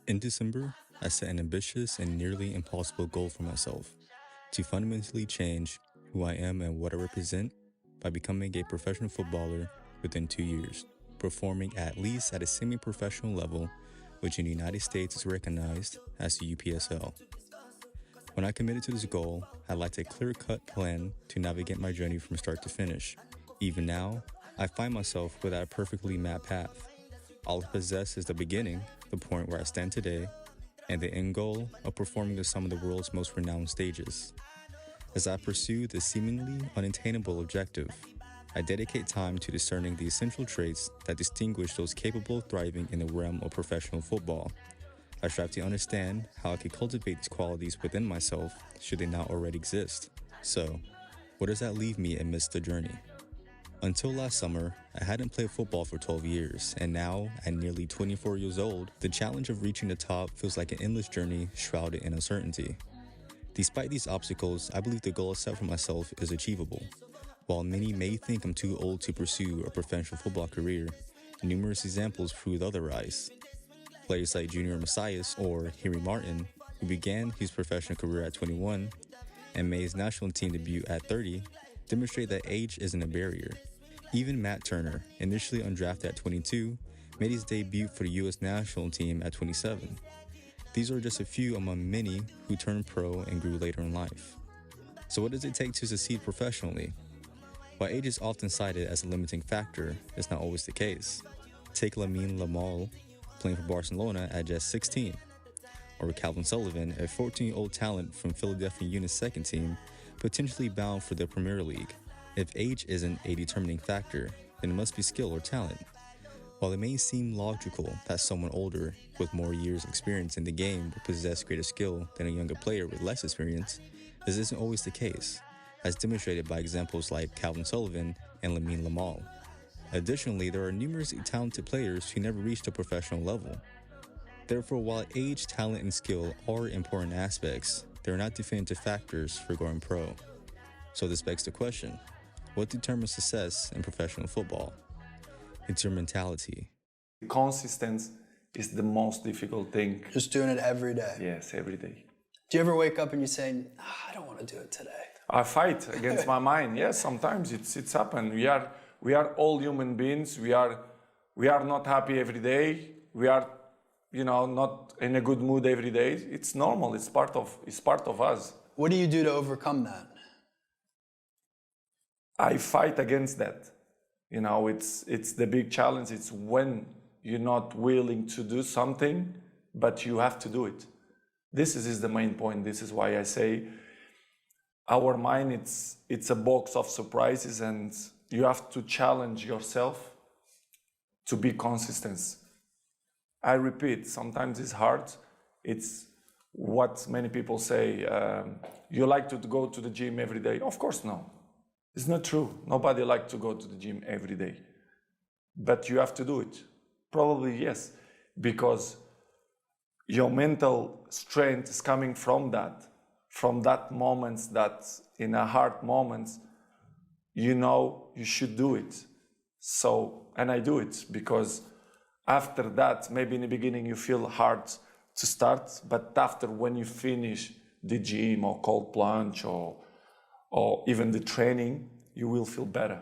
In December, I set an ambitious and nearly impossible goal for myself to fundamentally change who I am and what I represent by becoming a professional footballer within 2 years, performing at least at a semi-professional level, which in the United States is recognized as the UPSL. When I committed to this goal, I lacked a clear-cut plan to navigate my journey from start to finish. Even now, I find myself without a perfectly mapped path. All I possess is the beginning, the point where I stand today, and the end goal of performing at some of the world's most renowned stages. As I pursue this seemingly unattainable objective, I dedicate time to discerning the essential traits that distinguish those capable of thriving in the realm of professional football. I strive to understand how I could cultivate these qualities within myself should they not already exist. So, where does that leave me amidst the journey? Until last summer, I hadn't played football for 12 years, and now, at nearly 24 years old, the challenge of reaching the top feels like an endless journey shrouded in uncertainty. Despite these obstacles, I believe the goal I set for myself is achievable. While many may think I'm too old to pursue a professional football career, numerous examples prove otherwise. Players like Junior Messias or Henry Martin, who began his professional career at 21 and made his national team debut at 30, demonstrate that age isn't a barrier. Even Matt Turner, initially undrafted at 22, made his debut for the U.S. national team at 27. These are just a few among many who turned pro and grew later in life. So what does it take to succeed professionally? While age is often cited as a limiting factor, it's not always the case. Take Lamine Yamal, playing for Barcelona at just 16, or Calvin Sullivan, a 14-year-old talent from Philadelphia Union's second team, potentially bound for the Premier League. If age isn't a determining factor, then it must be skill or talent. While it may seem logical that someone older with more years of experience in the game would possess greater skill than a younger player with less experience, this isn't always the case, as demonstrated by examples like Calvin Sullivan and Lamine Yamal. Additionally, there are numerous talented players who never reached a professional level. Therefore, while age, talent, and skill are important aspects, they are not definitive factors for going pro. So this begs the question, what determines success in professional football? It's your mentality. Consistency is the most difficult thing. Just doing it every day. Yes, every day. Do you ever wake up and you say, I don't want to do it today? I fight against my mind. Yes, sometimes it's happened. We are all human beings. We are not happy every day. We are, not in a good mood every day. It's normal. It's part of us. What do you do to overcome that? I fight against that. It's the big challenge. It's when you're not willing to do something, but you have to do it. This is the main point. This is why I say our mind, it's a box of surprises, and you have to challenge yourself to be consistent. I repeat, sometimes it's hard. It's what many people say, you like to go to the gym every day. Of course, no. It's not true. Nobody likes to go to the gym every day. But you have to do it. Probably yes, because your mental strength is coming from that moments, that in a hard moments, you should do it. So, and I do it because after that, maybe in the beginning you feel hard to start, but after when you finish the gym or cold plunge or even the training, you will feel better.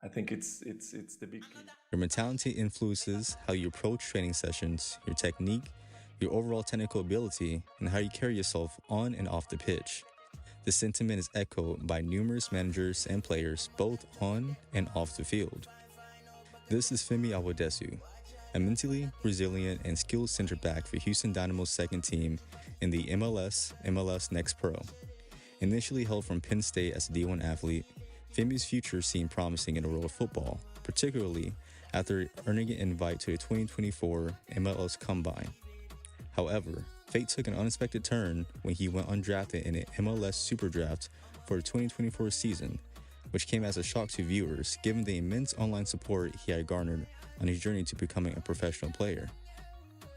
I think it's the big key. Your mentality influences how you approach training sessions, your technique, your overall technical ability, and how you carry yourself on and off the pitch. This sentiment is echoed by numerous managers and players both on and off the field. This is Femi Awodesu, a mentally resilient and skilled center back for Houston Dynamo's second team in the MLS Next Pro. Initially held from Penn State as a D1 athlete, Femi's future seemed promising in the world of football, particularly after earning an invite to the 2024 MLS Combine. However, fate took an unexpected turn when he went undrafted in an MLS Super Draft for the 2024 season, which came as a shock to viewers given the immense online support he had garnered on his journey to becoming a professional player.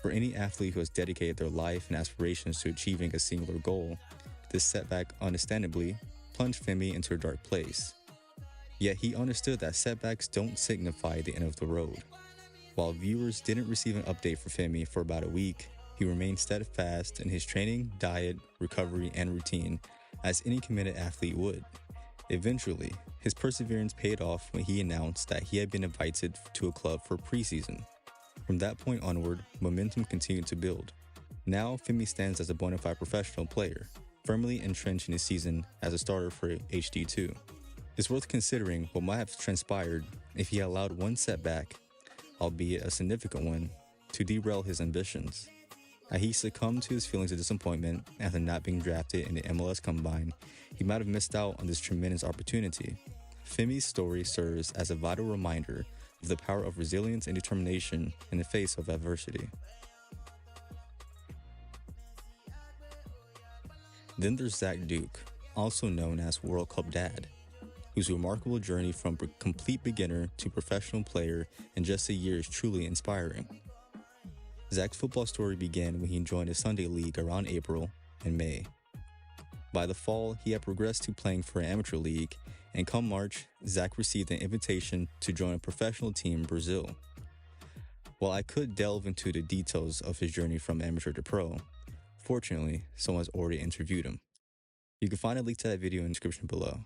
For any athlete who has dedicated their life and aspirations to achieving a singular goal, this setback understandably plunged Femi into a dark place. Yet he understood that setbacks don't signify the end of the road. While viewers didn't receive an update for Femi for about a week, He remained steadfast in his training, diet, recovery, and routine, as any committed athlete would. Eventually, his perseverance paid off when he announced that he had been invited to a club for preseason. From that point onward, momentum continued to build. Now, Femi stands as a bona fide professional player, firmly entrenched in his season as a starter for HD2. It's worth considering what might have transpired if he allowed one setback, albeit a significant one, to derail his ambitions. Had he succumbed to his feelings of disappointment after not being drafted in the MLS Combine, he might have missed out on this tremendous opportunity. Femi's story serves as a vital reminder of the power of resilience and determination in the face of adversity. Then there's Zach Duke, also known as World Cup Dad, whose remarkable journey from complete beginner to professional player in just a year is truly inspiring. Zach's football story began when he joined the Sunday League around April and May. By the fall, he had progressed to playing for an amateur league, and come March, Zach received an invitation to join a professional team in Brazil. While I could delve into the details of his journey from amateur to pro, fortunately, someone's already interviewed him. You can find a link to that video in the description below.